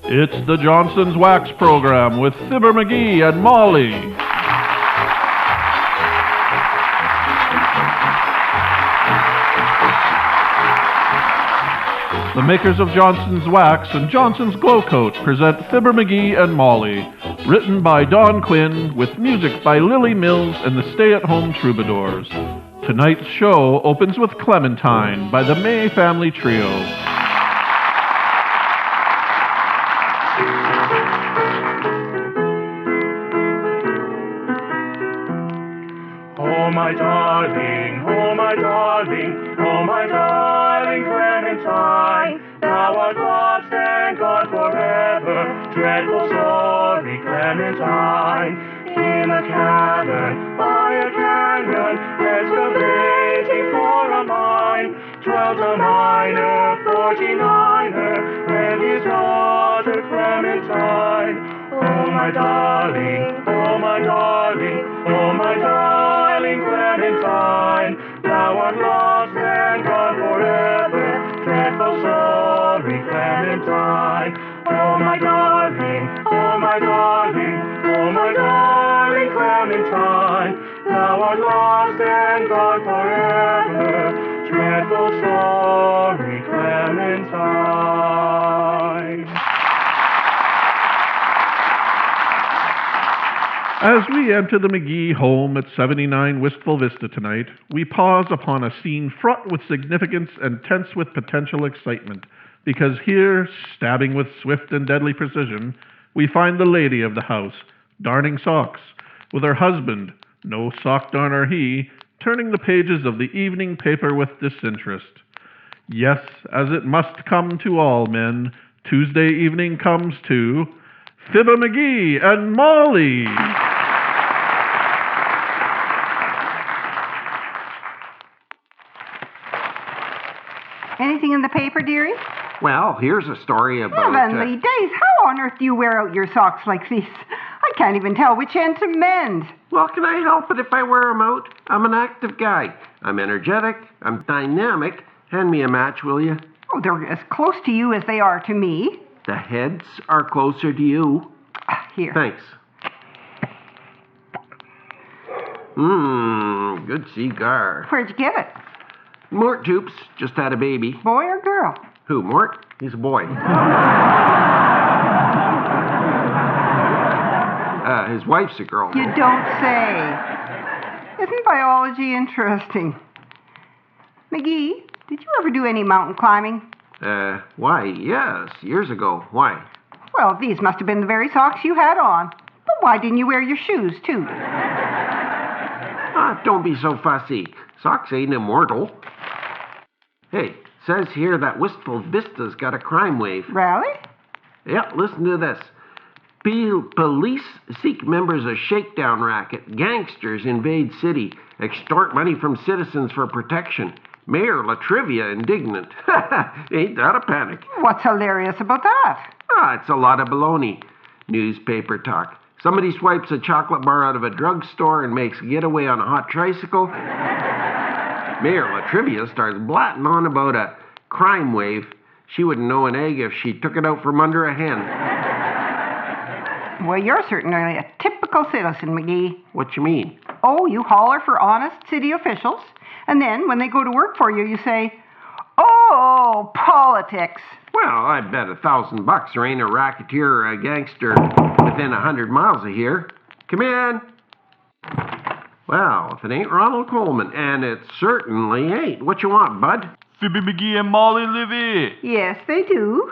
It's the Johnson's Wax Program with Fibber McGee and Molly. The makers of Johnson's Wax and Johnson's Glocoat present Fibber McGee and Molly, written by Don Quinn with music by Lily Mills and the Stay-at-Home Troubadours. Tonight's show opens with Clementine by the May Family Trio. Oh my darling, oh my darling, oh my darling Clementine, thou art lost and gone forever, dreadful sorry Clementine. In a cavern by a canyon, excavating for a mine, dwelt a miner, 49er, and his daughter Clementine. Oh my darling, oh my darling, oh my darling Clementine, thou art lost and gone forever, dreadful sorry Clementine. Oh my darling, oh my darling, oh my darling Clementine, thou art lost and gone forever, dreadful sorry Clementine. As we enter the McGee home at 79 Wistful Vista tonight, we pause upon a scene fraught with significance and tense with potential excitement, because here, stabbing with swift and deadly precision, we find the lady of the house, darning socks, with her husband, no sock darner he, turning the pages of the evening paper with disinterest. Yes, as it must come to all men, Tuesday evening comes to Fibber McGee and Molly. Anything in the paper, dearie? Well, here's a story about... Heavenly days, how on earth do you wear out your socks like these? I can't even tell which end to mend. Well, can I help it if I wear them out? I'm an active guy. I'm energetic. I'm dynamic. Hand me a match, will you? Oh, they're as close to you as they are to me. The heads are closer to you. Here. Thanks. Good cigar. Where'd you get it? Mort Toops just had a baby. Boy or girl? Who, Mort? He's a boy. His wife's a girl. You don't say. Isn't biology interesting? McGee, did you ever do any mountain climbing? Why, yes, years ago. Why? Well, these must have been the very socks you had on. But why didn't you wear your shoes, too? Don't be so fussy. Socks ain't immortal. Hey, says here that Wistful Vista's got a crime wave. Really? Yeah, listen to this. Police seek members of shakedown racket. Gangsters invade city. Extort money from citizens for protection. Mayor Latrivia indignant. Ain't that a panic? What's hilarious about that? It's a lot of baloney. Newspaper talk. Somebody swipes a chocolate bar out of a drugstore and makes a getaway on a hot tricycle. Mayor Latrivia starts blatting on about a crime wave. She wouldn't know an egg if she took it out from under a hen. Well, you're certainly a typical citizen, McGee. What you mean? Oh, you holler for honest city officials, and then when they go to work for you, you say, oh, politics. Well, I bet $1,000 there ain't a racketeer or a gangster within 100 miles of here. Come in. Well, if it ain't Ronald Coleman, and it certainly ain't. What you want, bud? Fibber McGee and Molly live here. Yes, they do.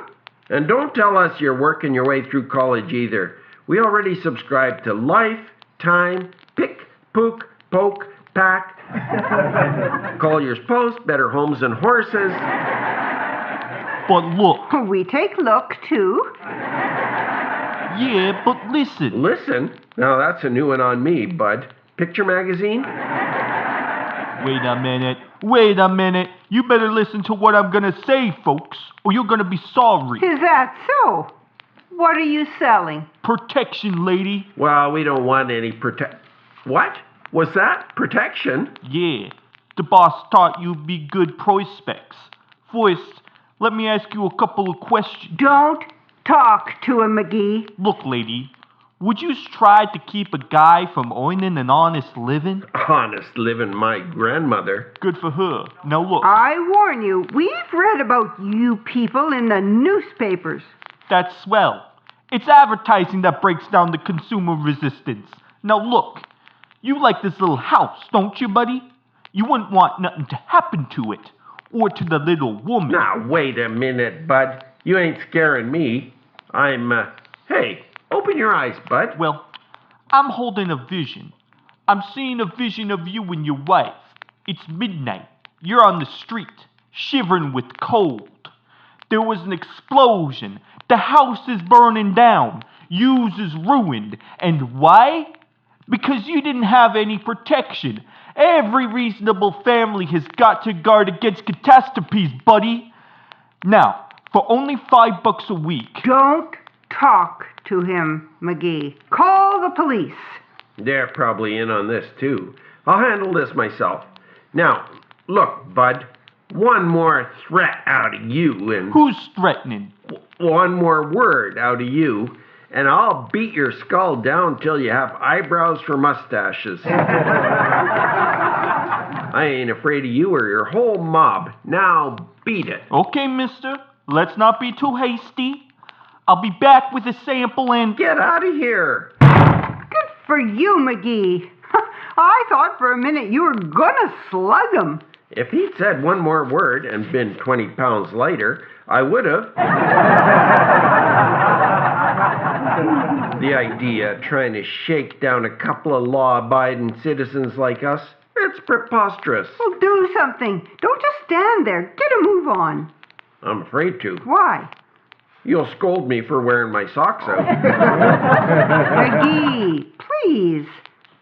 And don't tell us you're working your way through college either. We already subscribe to Life, Time, Pick, Pook, Poke, Pack, Collier's Post, Better Homes and Horses. But look. We take look, too. Yeah, but listen. Listen? Now that's a new one on me, bud. Picture magazine? Wait a minute. You better listen to what I'm gonna say, folks, or you're gonna be sorry. Is that so? What are you selling? Protection, lady. Well, we don't want any What? Was that protection? Yeah. The boss thought you'd be good prospects. First, let me ask you a couple of questions. Don't talk to him, McGee. Look, lady, would you try to keep a guy from earning an honest living? Honest living, my grandmother. Good for her. Now look, I warn you, we've read about you people in the newspapers. that's swell. It's advertising that breaks down the consumer resistance. Now look, you like this little house, don't you, buddy? You wouldn't want nothing to happen to it, or to the little woman. Now, wait a minute, Bud. You ain't scaring me. Hey, open your eyes, Bud. Well, I'm holding a vision. I'm seeing a vision of you and your wife. It's midnight. You're on the street, shivering with cold. There was an explosion. The house is burning down. Yours is ruined. And why? Because you didn't have any protection. Every reasonable family has got to guard against catastrophes, buddy. Now, for only $5 a week. Don't talk to him, McGee. Call the police. They're probably in on this, too. I'll handle this myself. Now, look, Bud. One more threat out of you and... Who's threatening? One more word out of you, and I'll beat your skull down till you have eyebrows for mustaches. I ain't afraid of you or your whole mob. Now beat it. Okay, mister. Let's not be too hasty. I'll be back with a sample and... Get out of here. Good for you, McGee. I thought for a minute you were gonna slug him. If he'd said one more word and been 20 pounds lighter, I would have. The idea of trying to shake down a couple of law-abiding citizens like us, it's preposterous. Well, do something. Don't just stand there. Get a move on. I'm afraid to. Why? You'll scold me for wearing my socks out. McGee, please.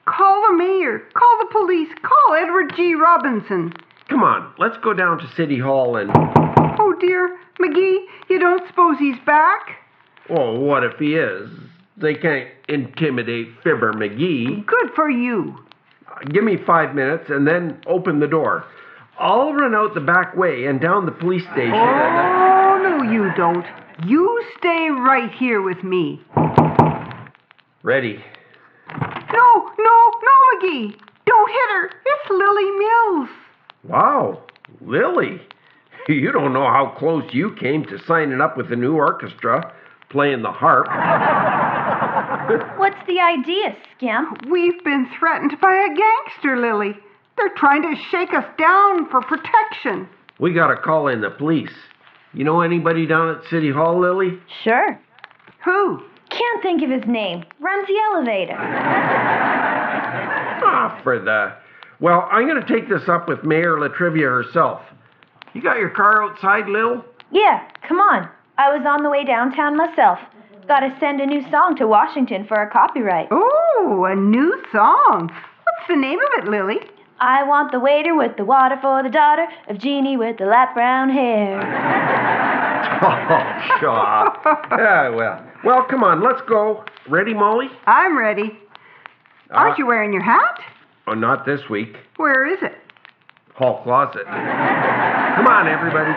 Call the mayor. Call the police. Call Edward G. Robinson. Come on, let's go down to City Hall and... Oh, dear. McGee, you don't suppose he's back? Oh, what if he is? They can't intimidate Fibber McGee. Good for you. Give me 5 minutes and then open the door. I'll run out the back way and down the police station. Oh, no, you don't. You stay right here with me. Ready. No, McGee. Don't hit her. It's Lily Mills. Wow, Lily. You don't know how close you came to signing up with the new orchestra, playing the harp. What's the idea, Scamp? We've been threatened by a gangster, Lily. They're trying to shake us down for protection. We gotta call in the police. You know anybody down at City Hall, Lily? Sure. Who? Can't think of his name. Runs the elevator. Well, I'm gonna take this up with Mayor Latrivia herself. You got your car outside, Lil? Yeah, come on. I was on the way downtown myself. Gotta send a new song to Washington for a copyright. Oh, a new song. What's the name of it, Lily? I want the waiter with the water for the daughter of Jeannie with the light brown hair. Oh, sure. Yeah, well, come on, let's go. Ready, Molly? I'm ready. Aren't you wearing your hat? Oh, not this week. Where is it? Hall closet. Come on, everybody.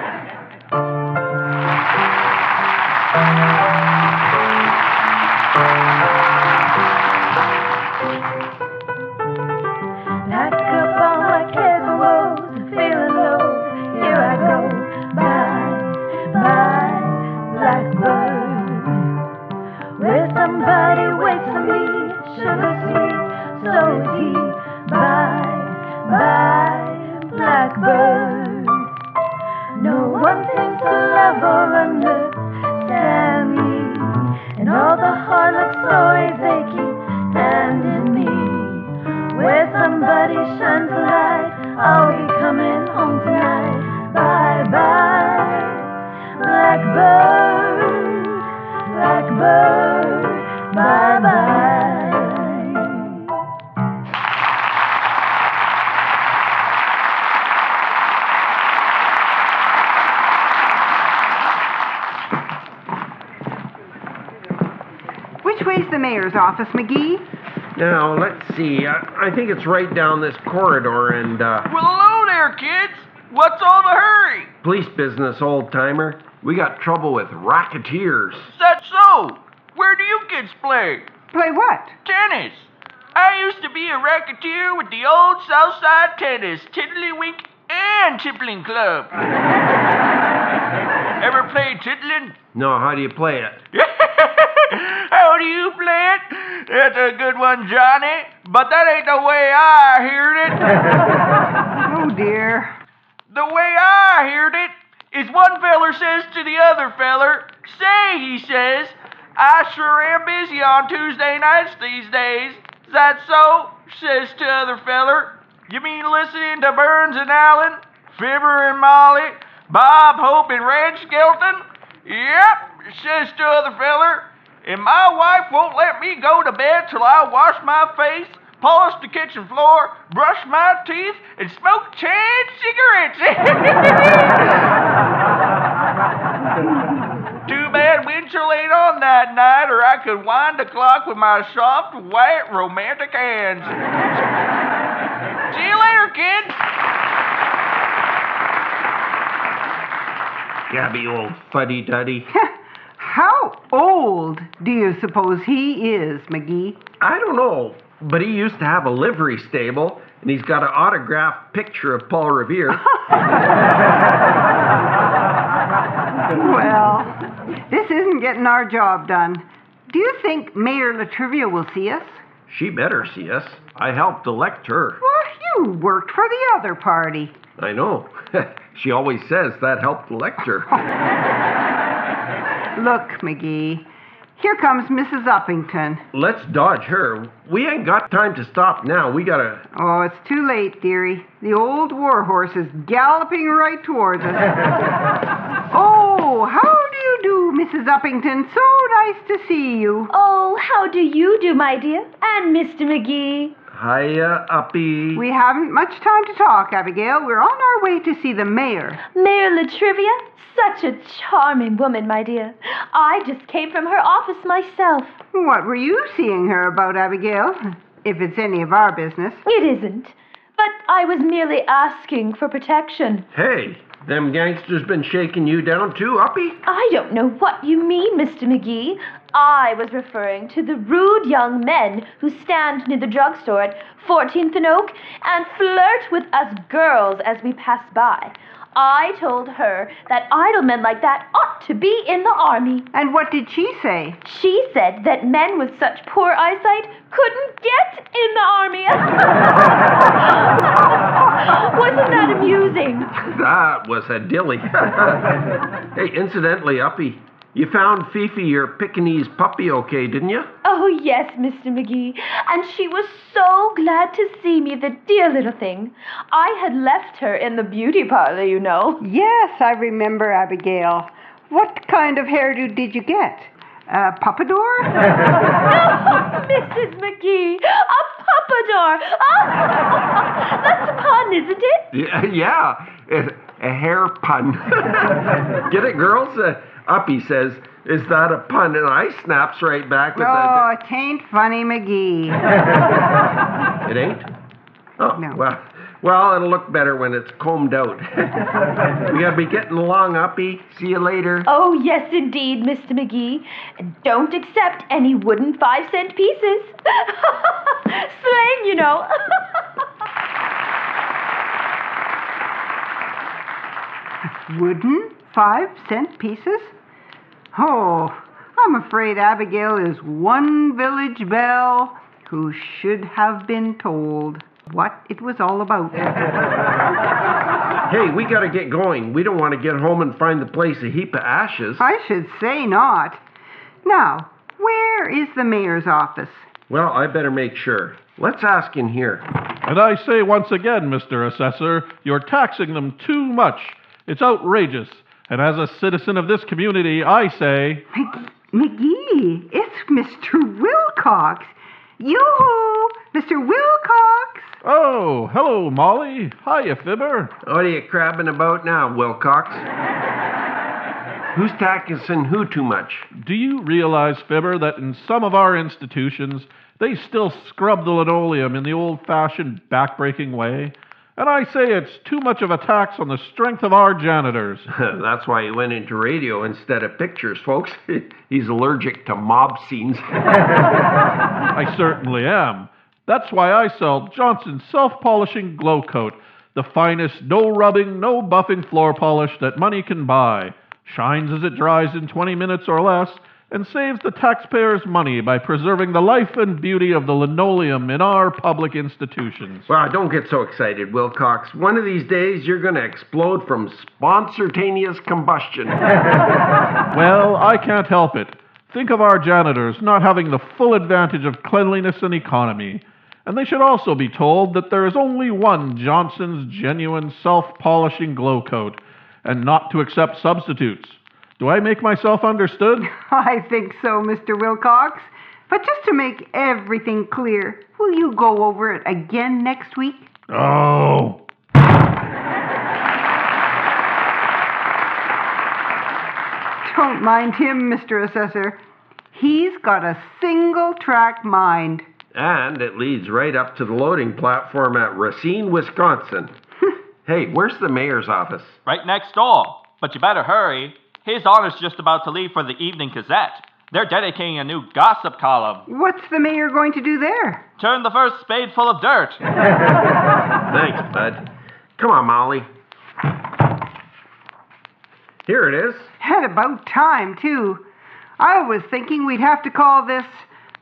Pack up all my cares and woes, feeling low. Here I go. Bye, blackbird. Where somebody waits for me, sugar sweet, so is he. Bye, blackbird. No one seems to love or understand me, and all the hard luck stories they keep handing me. Where somebody shines a light, I'll be coming home tonight. Bye, blackbird, blackbird, bye. Which way's the mayor's office, McGee? Now, let's see. I think it's right down this corridor and, Well, hello later, kids. What's all the hurry? Police business, old-timer. We got trouble with racketeers. Is that so? Where do you kids play? Play what? Tennis. I used to be a racketeer with the old Southside Tennis, Tiddlywink, and Tippling Club. Ever play tiddling? No, how do you play it? How do you play it? That's a good one, Johnny. But that ain't the way I heard it. Oh, dear. The way I heard it is one feller says to the other feller, say, he says, I sure am busy on Tuesday nights these days. Is that so? Says to other feller. You mean listening to Burns and Allen, Fibber and Molly, Bob Hope and Red Skelton? Yep, says to other feller. And my wife won't let me go to bed till I wash my face, polish the kitchen floor, brush my teeth, and smoke 10 cigarettes. Too bad Winchell ain't on that night, or I could wind the clock with my soft, white, romantic hands. See you later, kid. Gabby, old fuddy-duddy. How old do you suppose he is, McGee? I don't know, but he used to have a livery stable, and he's got an autographed picture of Paul Revere. Well, this isn't getting our job done. Do you think Mayor Latrivia will see us? She better see us. I helped elect her. Well, you worked for the other party. I know. She always says that helped elect her. Look, McGee, here comes Mrs. Uppington. Let's dodge her. We ain't got time to stop now. We gotta... Oh, it's too late, dearie. The old warhorse is galloping right towards us. Oh, how do you do, Mrs. Uppington? So nice to see you. Oh, how do you do, my dear? And Mr. McGee? Hiya, Uppy. We haven't much time to talk, Abigail. We're on our way to see the mayor. Mayor Latrivia? Such a charming woman, my dear. I just came from her office myself. What were you seeing her about, Abigail? If it's any of our business. It isn't. But I was merely asking for protection. Hey, them gangsters been shaking you down too, Uppy? I don't know what you mean, Mr. McGee. I was referring to the rude young men who stand near the drugstore at 14th and Oak and flirt with us girls as we pass by. I told her that idle men like that ought to be in the army. And what did she say? She said that men with such poor eyesight couldn't get in the army. Wasn't that amusing? That was a dilly. Hey, incidentally, Uppy, you found Fifi, your Pekingese puppy, okay, didn't you? Oh, yes, Mr. McGee. And she was so glad to see me, the dear little thing. I had left her in the beauty parlor, you know. Yes, I remember, Abigail. What kind of hairdo did you get? Puppador? Oh, Mrs. McGee, a puppador. Oh, that's a pun, isn't it? Yeah, a hair pun. Get it, girls? Uppy says, is that a pun? And I snaps right back with Oh, it ain't funny, McGee. It ain't? Oh, No. Well, it'll look better when it's combed out. We gotta be getting along, Uppy. See you later. Oh, yes, indeed, Mr. McGee. And don't accept any wooden 5-cent pieces. Slang, you know. Wooden 5-cent pieces? Oh, I'm afraid Abigail is one village belle who should have been told what it was all about. Hey, we gotta get going. We don't want to get home and find the place a heap of ashes. I should say not. Now, where is the mayor's office? Well, I better make sure. Let's ask in here. And I say once again, Mr. Assessor, you're taxing them too much. It's outrageous. And as a citizen of this community, I say... McGee, it's Mr. Wilcox. Yoo-hoo, Mr. Wilcox. Oh, hello, Molly. Hiya, Fibber. What are you crabbing about now, Wilcox? Who's taxing who too much? Do you realize, Fibber, that in some of our institutions, they still scrub the linoleum in the old-fashioned back-breaking way? And I say it's too much of a tax on the strength of our janitors. That's why he went into radio instead of pictures, folks. He's allergic to mob scenes. I certainly am. That's why I sell Johnson's self-polishing Glocoat, the finest no-rubbing, no-buffing floor polish that money can buy. Shines as it dries in 20 minutes or less, and saves the taxpayers money by preserving the life and beauty of the linoleum in our public institutions. Well, don't get so excited, Wilcox. One of these days, you're going to explode from spontaneous combustion. Well, I can't help it. Think of our janitors not having the full advantage of cleanliness and economy. And they should also be told that there is only one Johnson's genuine self-polishing Glocoat, and not to accept substitutes. Do I make myself understood? I think so, Mr. Wilcox. But just to make everything clear, will you go over it again next week? Oh. Don't mind him, Mr. Assessor. He's got a single-track mind. And it leads right up to the loading platform at Racine, Wisconsin. Hey, where's the mayor's office? Right next door. But you better hurry. His honor's just about to leave for the Evening Gazette. They're dedicating a new gossip column. What's the mayor going to do there? Turn the first spade full of dirt. Thanks, bud. Come on, Molly. Here it is. At about time, too. I was thinking we'd have to call this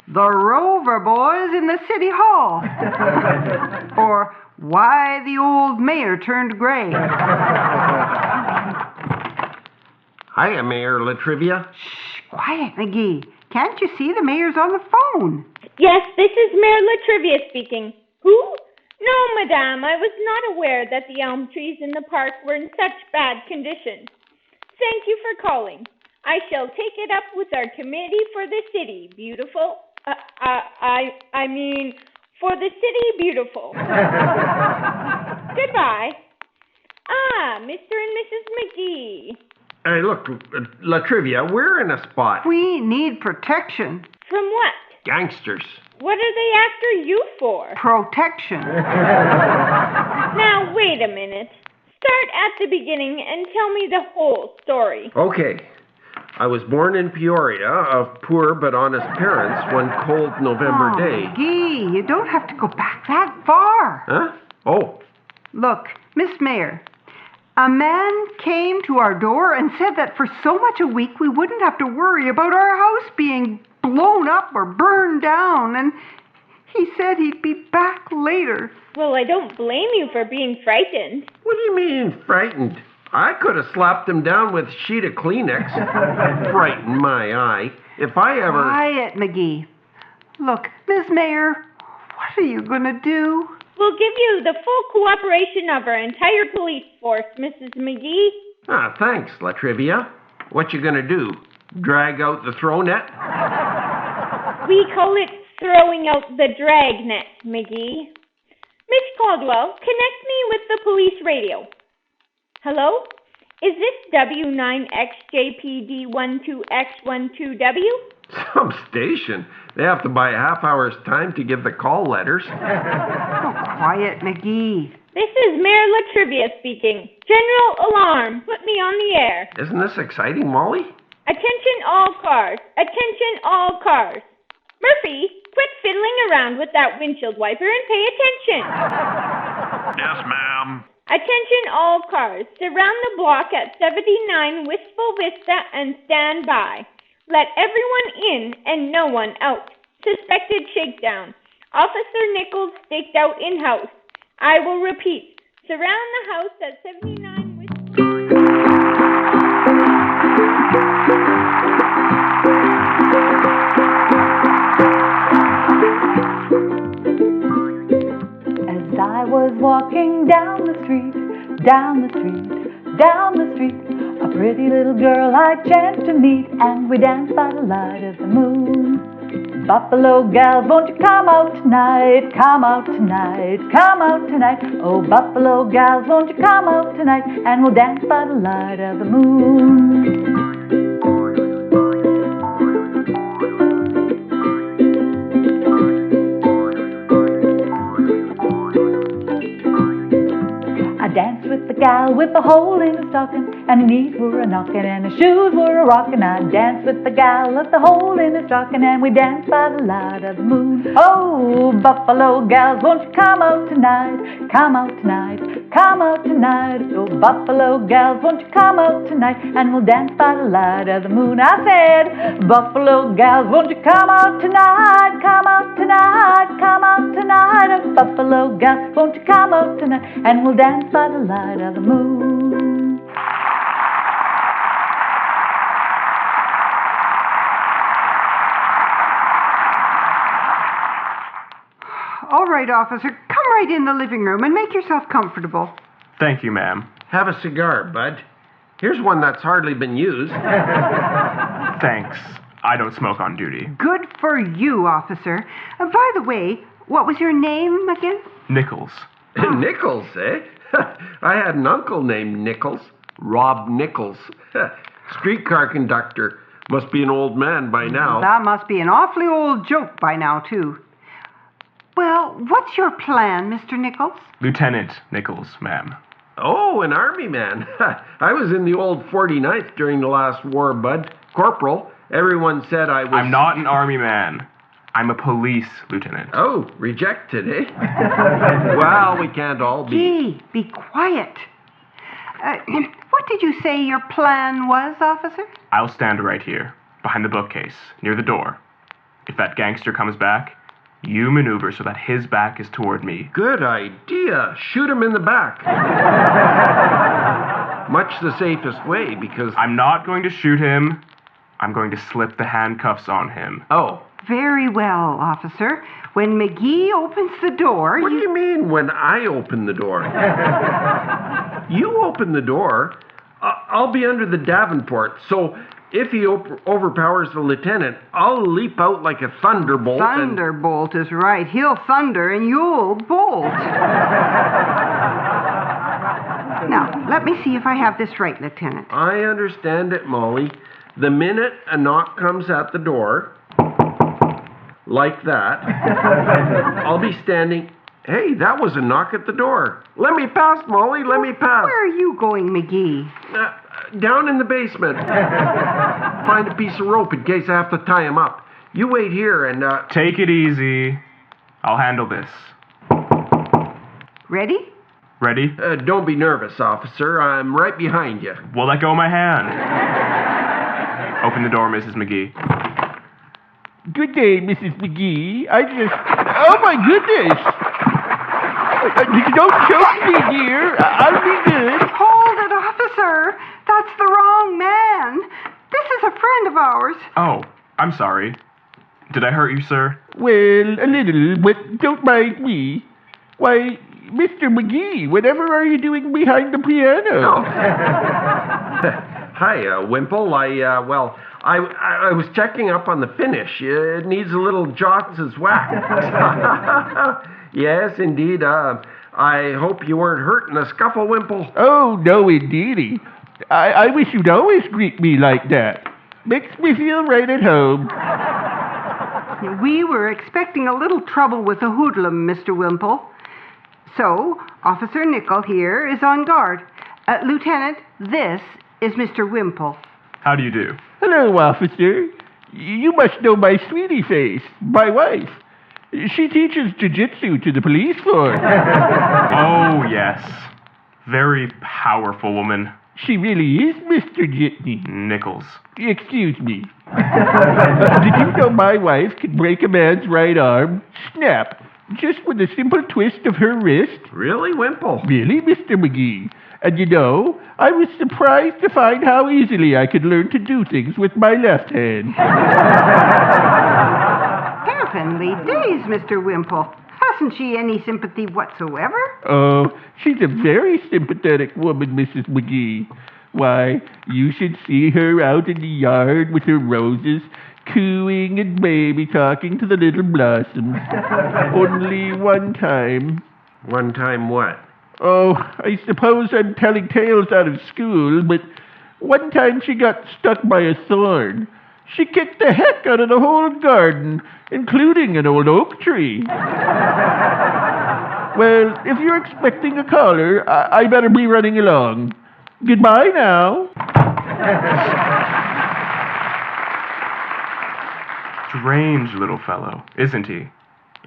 The Rover Boys in the City Hall. Or Why the Old Mayor Turned Gray. Hiya, Mayor Latrivia. Shh, quiet, McGee. Can't you see the mayor's on the phone? Yes, this is Mayor Latrivia speaking. Who? No, madame, I was not aware that the elm trees in the park were in such bad condition. Thank you for calling. I shall take it up with our committee for the city, beautiful. I mean, for the city, beautiful. Goodbye. Ah, Mr. and Mrs. McGee. Hey, look, Latrivia, we're in a spot. We need protection. From what? Gangsters. What are they after you for? Protection. Now, wait a minute. Start at the beginning and tell me the whole story. Okay. I was born in Peoria of poor but honest parents one cold November day. McGee, you don't have to go back that far. Huh? Oh. Look, Miss Mayor, a man came to our door and said that for so much a week we wouldn't have to worry about our house being blown up or burned down, and he said he'd be back later. Well, I don't blame you for being frightened. What do you mean, frightened? I could have slapped him down with a sheet of Kleenex. Frighten my eye. If I ever... Quiet, McGee. Look, Miss Mayor, what are you going to do? We'll give you the full cooperation of our entire police force, Mrs. McGee. Ah, thanks, Latrivia. What you gonna do? Drag out the throw net? We call it throwing out the dragnet, McGee. Miss Caldwell, connect me with the police radio. Hello? Is this W9XJPD12X12W? Some station. They have to buy a half hour's time to give the call letters. Oh, quiet, McGee. This is Mayor Latrivia speaking. General alarm. Put me on the air. Isn't this exciting, Molly? Attention all cars. Attention all cars. Murphy, quit fiddling around with that windshield wiper and pay attention. Yes, ma'am. Attention all cars. Surround the block at 79 Wistful Vista and stand by. Let everyone in and no one out. Suspected shakedown. Officer Nichols staked out in house. I will repeat. Surround the house at 79 Wistful... As I was walking down the street, down the street, down the street, a pretty little girl I chanced to meet, and we danced by the light of the moon. Buffalo gals, won't you come out tonight, come out tonight, come out tonight. Oh, Buffalo gals, won't you come out tonight, and we'll dance by the light of the moon. the gal with the hole in her stocking, and her knees were a-knocking, and her shoes were a-rocking. I danced with the gal with the hole in her stocking, and we danced by the light of the moon. Oh, buffalo gals, won't you come out tonight? Come out tonight, come out tonight. Oh, buffalo gals, won't you come out tonight? And we'll dance by the light of the moon. I said, buffalo gals, won't you come out tonight? Come out tonight, come out tonight. Oh, buffalo gals, won't you come out tonight? And we'll dance by the light of the moon. All right, officer, come right in the living room and make yourself comfortable. Thank you, ma'am. Have a cigar, bud. Here's one that's hardly been used. Thanks. I don't smoke on duty. Good for you, officer. By the way, what was your name again? Nichols. Nichols, eh? I had an uncle named Nichols. Rob Nichols. Streetcar conductor. Must be an old man by now. That must be an awfully old joke by now, too. Well, what's your plan, Mr. Nichols? Lieutenant Nichols, ma'am. Oh, an army man. I was in the old 49th during the last war, bud. Corporal. Everyone said I was... I'm not an army man. I'm a police lieutenant. Oh, rejected, eh? Well, we can't all be... Gee, be quiet. What did you say your plan was, officer? I'll stand right here, behind the bookcase, near the door. If that gangster comes back, you maneuver so that his back is toward me. Good idea. Shoot him in the back. Much the safest way, because... I'm not going to shoot him. I'm going to slip the handcuffs on him. Oh. Very well, officer. When McGee opens the door, What do you mean, when I open the door? You open the door. I'll be under the Davenport, so if he overpowers the lieutenant, I'll leap out like a thunderbolt. Thunderbolt is right. He'll thunder and you'll bolt. Now, let me see if I have this right, Lieutenant. I understand it, Molly. The minute a knock comes at the door, like that, I'll be standing... Hey, that was a knock at the door. Let me pass, Molly, let me pass. Where are you going, McGee? Down in the basement. Find a piece of rope in case I have to tie him up. You wait here and... Take it easy. I'll handle this. Ready? Ready? Don't be nervous, officer. I'm right behind you. Well, let go of my hand. Open the door, Mrs. McGee. Good day, Mrs. McGee. Oh, my goodness! Don't choke me, dear. I'll be good. Hold it, officer. That's the wrong man. This is a friend of ours. Oh, I'm sorry. Did I hurt you, sir? Well, a little, but don't mind me. Why, Mr. McGee, whatever are you doing behind the piano? Oh. Hi, Wimple. I was checking up on the finish. It needs a little Johnson's wax. Yes, indeed. I hope you weren't hurt in a scuffle, Wimple. Oh, no, indeedy. I wish you'd always greet me like that. Makes me feel right at home. We were expecting a little trouble with the hoodlum, Mr. Wimple. So, Officer Nicholl here is on guard. Lieutenant, this is Mr. Wimple. How do you do? Hello, officer. You must know my sweetie face, my wife. She teaches jiu-jitsu to the police force. Oh, yes. Very powerful woman. She really is, Mr. Jitney. Nichols. Excuse me. Did you know my wife can break a man's right arm? Snap. Just with a simple twist of her wrist. Really, Wimple? Really, Mr. McGee. And you know, I was surprised to find how easily I could learn to do things with my left hand. Heavenly days, Mr. Wimple. Hasn't she any sympathy whatsoever? Oh, she's a very sympathetic woman, Mrs. McGee. Why, you should see her out in the yard with her roses, cooing and baby talking to the little blossoms. Only one time. One time what? Oh, I suppose I'm telling tales out of school, but one time she got stuck by a thorn. She kicked the heck out of the whole garden, including an old oak tree. Well, if you're expecting a caller, I better be running along. Goodbye now. Strange little fellow, isn't he?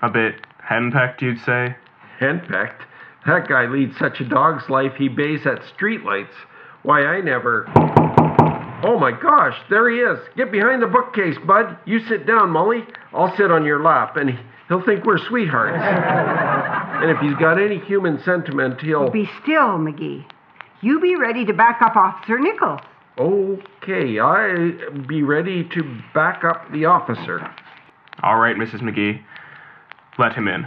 A bit henpecked, you'd say? Henpecked? That guy leads such a dog's life he bays at streetlights. Why, I never... Oh my gosh, there he is. Get behind the bookcase, bud. You sit down, Molly. I'll sit on your lap, and he'll think we're sweethearts. And if he's got any human sentiment, he'll... Be still, McGee. You be ready to back up Officer Nichols. Okay, I be ready to back up the officer. All right, Mrs. McGee. Let him in.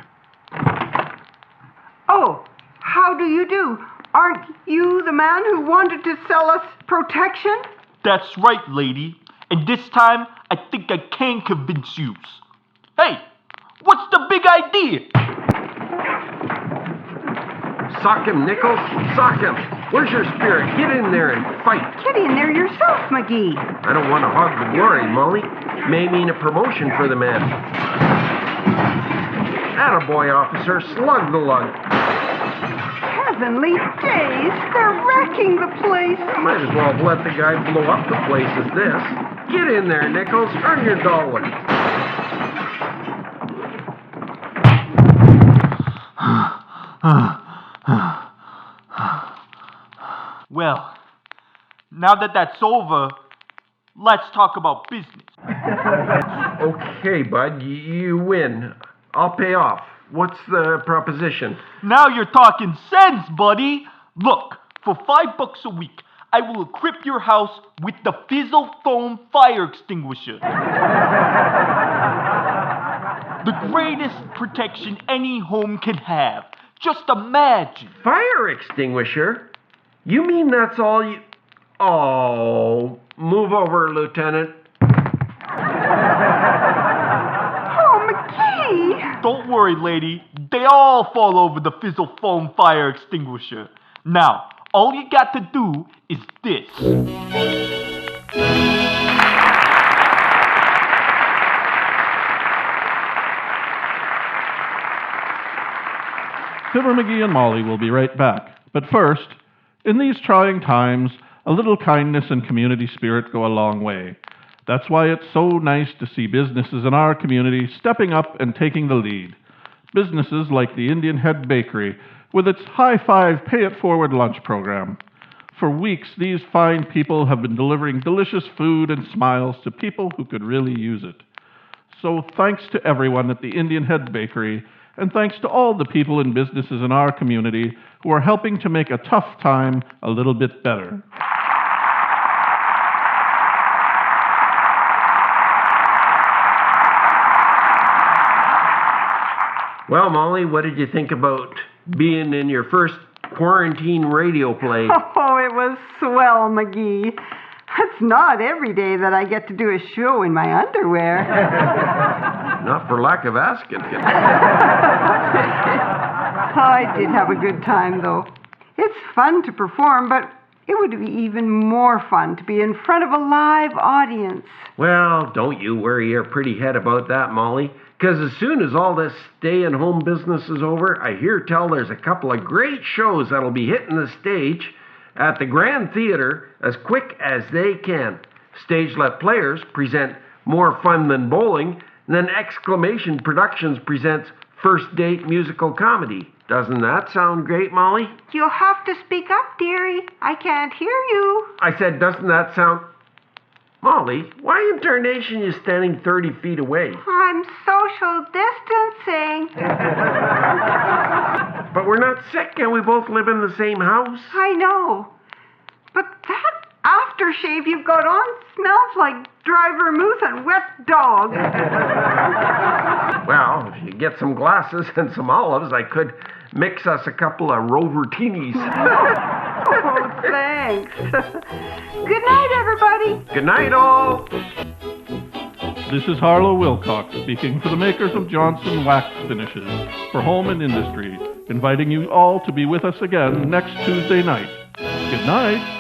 Oh, how do you do? Aren't you the man who wanted to sell us protection? That's right, lady. And this time, I think I can convince you. Hey, what's the big idea? Sock him, Nichols. Sock him. Where's your spirit? Get in there and fight. Get in there yourself, McGee. I don't want to hog the glory, Molly. May mean a promotion for the man. Attaboy, officer. Slug the lug. Heavenly days. They're wrecking the place. Might as well have let the guy blow up the place as this. Get in there, Nichols. Earn your dollar. Well, now that that's over, let's talk about business. Okay, bud. You win. I'll pay off. What's the proposition? Now you're talking sense, buddy. Look, for $5 a week, I will equip your house with the Fizzle Foam Fire Extinguisher. The greatest protection any home can have. Just imagine. Fire extinguisher? You mean that's all you... Oh, move over, Lieutenant. Oh, McGee! Don't worry, lady. They all fall over the Fizzle Foam Fire Extinguisher. Now, all you got to do is this. Fibber McGee and Molly will be right back. But first, in these trying times, a little kindness and community spirit go a long way. That's why it's so nice to see businesses in our community stepping up and taking the lead. Businesses like the Indian Head Bakery, with its High Five Pay It Forward lunch program. For weeks, these fine people have been delivering delicious food and smiles to people who could really use it. So thanks to everyone at the Indian Head Bakery, and thanks to all the people and businesses in our community who are helping to make a tough time a little bit better. Well, Molly, what did you think about being in your first quarantine radio play? Oh, it was swell, McGee. It's not every day that I get to do a show in my underwear. Not for lack of asking. I did have a good time, though. It's fun to perform, but it would be even more fun to be in front of a live audience. Well, don't you worry your pretty head about that, Molly. Because as soon as all this stay-at-home business is over, I hear tell there's a couple of great shows that'll be hitting the stage at the Grand Theater as quick as they can. Stage-let Players present More Fun Than Bowling, and then Exclamation Productions presents First Date Musical Comedy. Doesn't that sound great, Molly? You'll have to speak up, dearie. I can't hear you. I said, doesn't that sound... Molly, why in tarnation you standing 30 feet away? I'm social distancing. But we're not sick and we both live in the same house. I know. But that aftershave you've got on smells like dry vermouth and wet dog. Well, if you get some glasses and some olives, I could mix us a couple of Rovertinis. Oh, thanks. Good night, everybody. Good night, all. This is Harlow Wilcox speaking for the makers of Johnson Wax Finishes for Home and Industry, inviting you all to be with us again next Tuesday night. Good night.